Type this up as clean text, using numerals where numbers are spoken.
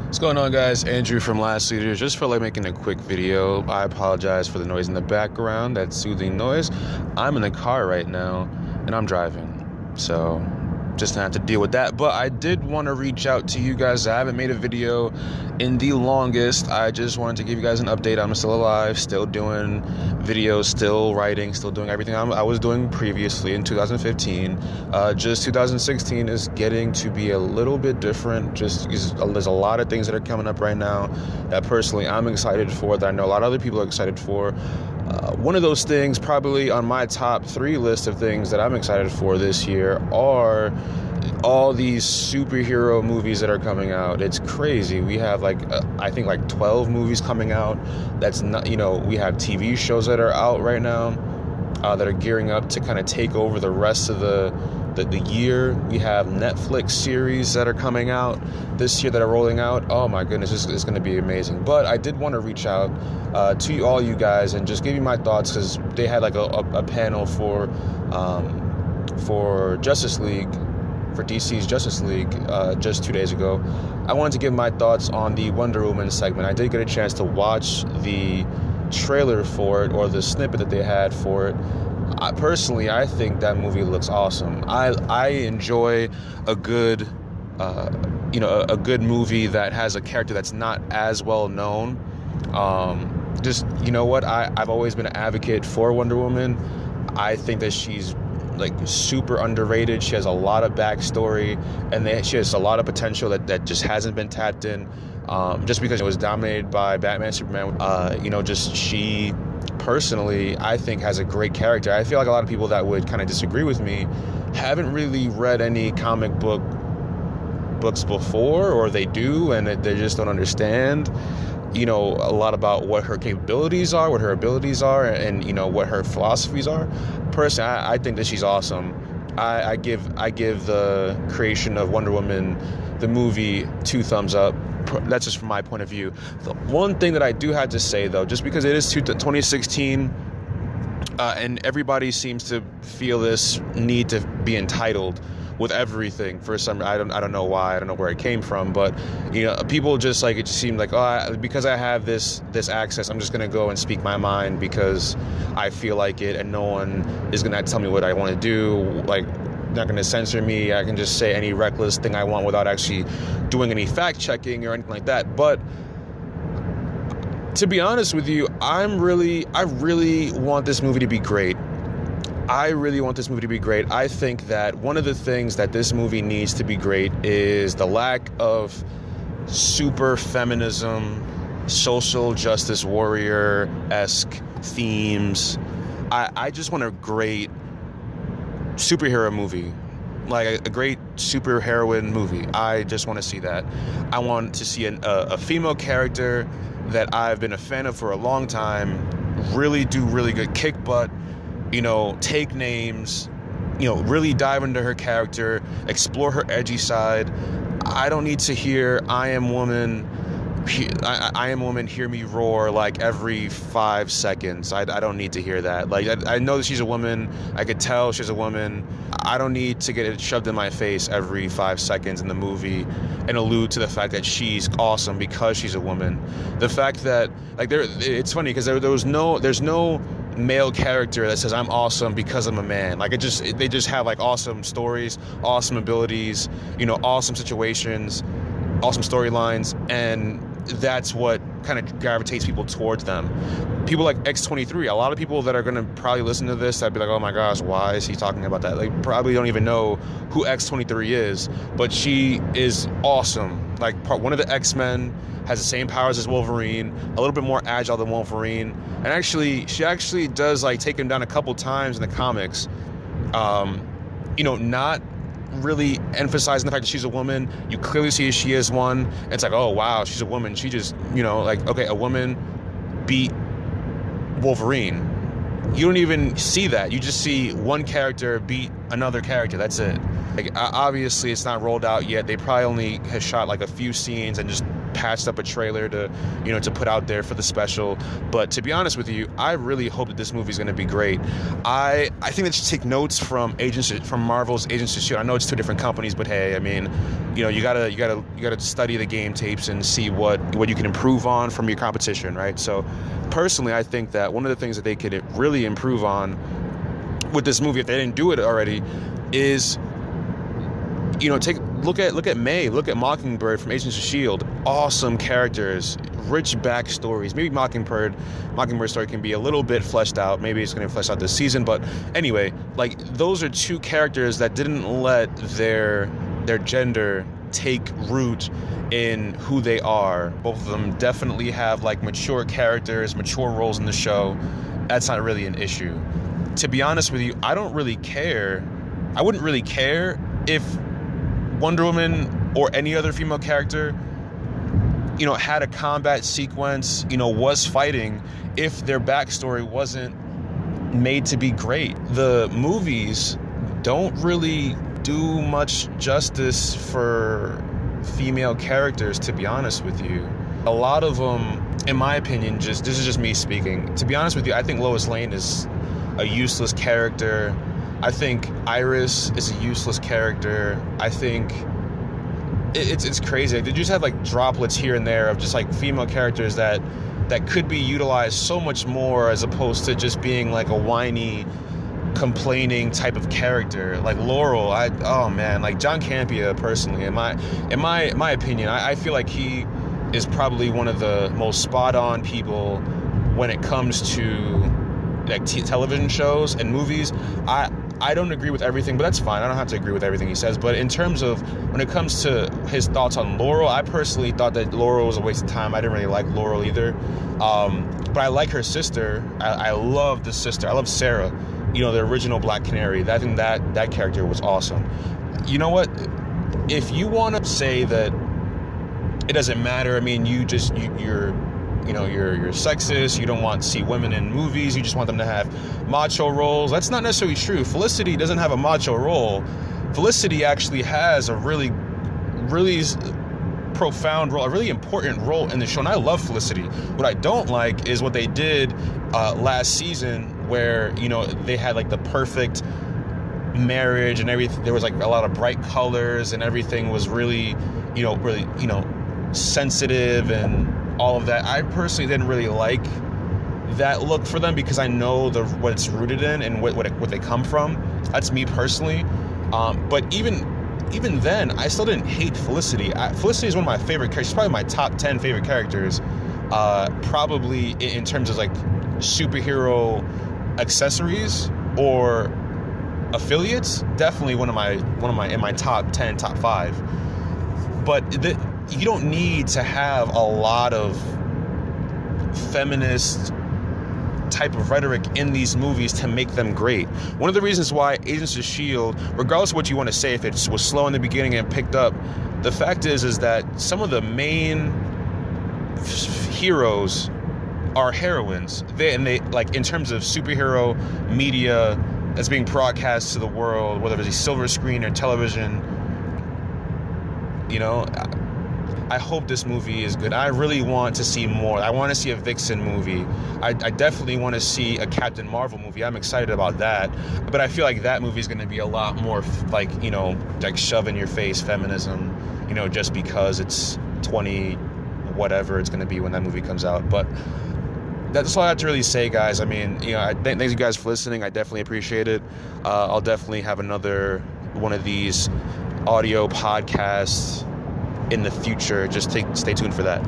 What's going on, guys? Andrew from Last Leaders. Just felt like making a quick video. I apologize for the noise in the background, that soothing noise. I'm in the car right now and I'm driving, so just gonna have to deal with that. But I did want to reach out to you guys. I haven't made a video in the longest. I just wanted to give you guys an update. I'm still alive, still doing videos, still writing, still doing everything I was doing previously in 2015. Just 2016 is getting to be a little bit different. Just there's a lot of things that are coming up right now that personally I'm excited for, that I know a lot of other people are excited for. One of those things, probably on my top 3 list of things that I'm excited for this year, are all these superhero movies that are coming out. It's crazy. We have I think 12 movies coming out. That's not, we have TV shows that are out right now that are gearing up to kind of take over the rest of the year. We have Netflix series that are coming out this year that are rolling out. Oh my goodness, it's going to be amazing. But I did want to reach out to all you guys and just give you my thoughts, because they had a panel for Justice League, for DC's Justice League just 2 days ago. I wanted to give my thoughts on the Wonder Woman segment. I did get a chance to watch the trailer for it, or the snippet that they had for it. Personally, I think that movie looks awesome. I enjoy a good a good movie that has a character that's not as well known. I've always been an advocate for Wonder Woman. I think that she's super underrated. She has a lot of backstory, and she has a lot of potential that just hasn't been tapped in. Just because it was dominated by Batman, Superman, she personally, I think, has a great character. I feel like a lot of people that would kind of disagree with me haven't really read any comic books before, or they do, and they just don't understand, a lot about what her capabilities are, what her abilities are, and, what her philosophies are. Personally, I think that she's awesome. I give the creation of Wonder Woman, the movie, 2 thumbs up. That's just from my point of view. The one thing that I do have to say, though, just because it is 2016, and everybody seems to feel this need to be entitled with everything for some, I don't know why, I don't know where it came from, but people just it just seemed because I have this access, I'm just gonna go and speak my mind because I feel like it, and no one is gonna tell me what I want to do. Not going to censor me. I can just say any reckless thing I want without actually doing any fact checking or anything like that. But to be honest with you, I really want this movie to be great. I really want this movie to be great. I think that one of the things that this movie needs to be great is the lack of super feminism, social justice warrior-esque themes. I just want a great superhero movie, a great superheroine movie. I just want to see that. I want to see a female character that I've been a fan of for a long time really do really good, kick butt, take names, really dive into her character, explore her edgy side. I don't need to hear I am woman, hear me roar every 5 seconds. I don't need to hear that. I know that she's a woman. I could tell she's a woman. I don't need to get it shoved in my face every 5 seconds in the movie and allude to the fact that she's awesome because she's a woman. The fact that it's funny because there's no male character that says I'm awesome because I'm a man. They just have awesome stories, awesome abilities, awesome situations, awesome storylines, and that's what kind of gravitates people towards them. People like X-23, a lot of people that are going to probably listen to this, I'd be like, oh my gosh, why is he talking about that? They probably don't even know who X-23 is, but she is awesome. One of the X-Men, has the same powers as Wolverine, a little bit more agile than Wolverine, and she actually does take him down a couple times in the comics. Not really emphasizing the fact that she's a woman. You clearly see she is one. It's oh wow, she's a woman. She just, okay, a woman beat Wolverine. You don't even see that. You just see one character beat another character. That's it. Obviously it's not rolled out yet. They probably only has shot a few scenes and just patched up a trailer to put out there for the special. But to be honest with you, I really hope that this movie is going to be great. I think they should take notes from Marvel's Agents of S.H.I.E.L.D. I know it's two different companies, but hey, I mean, you gotta study the game tapes and see what you can improve on from your competition, right? So personally, I think that one of the things that they could really improve on with this movie, if they didn't do it already, is look at May, look at Mockingbird from Agents of S.H.I.E.L.D. Awesome characters, rich backstories. Maybe Mockingbird's story can be a little bit fleshed out. Maybe it's going to flesh out this season. But anyway, like, those are two characters that didn't let their gender take root in who they are. Both of them definitely have like mature characters, mature roles in the show. That's not really an issue. To be honest with you, I don't really care. I wouldn't really care if Wonder Woman or any other female character, had a combat sequence, was fighting, if their backstory wasn't made to be great. The movies don't really do much justice for female characters, to be honest with you. A lot of them, in my opinion, this is just me speaking, to be honest with you, I think Lois Lane is a useless character. I think Iris is a useless character. I think it's crazy. Like, they just have like droplets here and there of just like female characters that could be utilized so much more, as opposed to just being like a whiny, complaining type of character. Like Laurel, like John Campea, personally, in my opinion, I feel like he is probably one of the most spot on people when it comes to like television shows and movies. I don't agree with everything, but that's fine. I don't have to agree with everything he says. But in terms of when it comes to his thoughts on Laurel, I personally thought that Laurel was a waste of time. I didn't really like Laurel either. But I like her sister. I love the sister. I love Sarah, the original Black Canary. I think that character was awesome. You know what? If you want to say that it doesn't matter, I mean, you're sexist, you don't want to see women in movies, you just want them to have macho roles. That's not necessarily true. Felicity doesn't have a macho role. Felicity actually has a really, really profound role, a really important role in the show, and I love Felicity. What I don't like is what they did last season, where, they had like the perfect marriage and everything. There was like a lot of bright colors and everything was really, sensitive and all of that. I personally didn't really like that look for them, because I know what it's rooted in and what they come from. That's me personally. But even then, I still didn't hate Felicity. Felicity is one of my favorite characters. She's probably my top 10 favorite characters. Probably in terms of like superhero accessories or affiliates. Definitely one of my in my top 10, top 5. But you don't need to have a lot of feminist type of rhetoric in these movies to make them great. One of the reasons why Agents of S.H.I.E.L.D., regardless of what you want to say, if it was slow in the beginning and picked up, the fact is that some of the main heroes are heroines. They like, in terms of superhero media that's being broadcast to the world, whether it's a silver screen or television, I hope this movie is good. I really want to see more. I want to see a Vixen movie. I definitely want to see a Captain Marvel movie. I'm excited about that. But I feel like that movie is going to be a lot more like shove in your face feminism, just because it's 20 whatever it's going to be when that movie comes out. But that's all I have to really say, guys. I mean, thank you guys for listening. I definitely appreciate it. I'll definitely have another one of these audio podcasts in the future. Just stay tuned for that.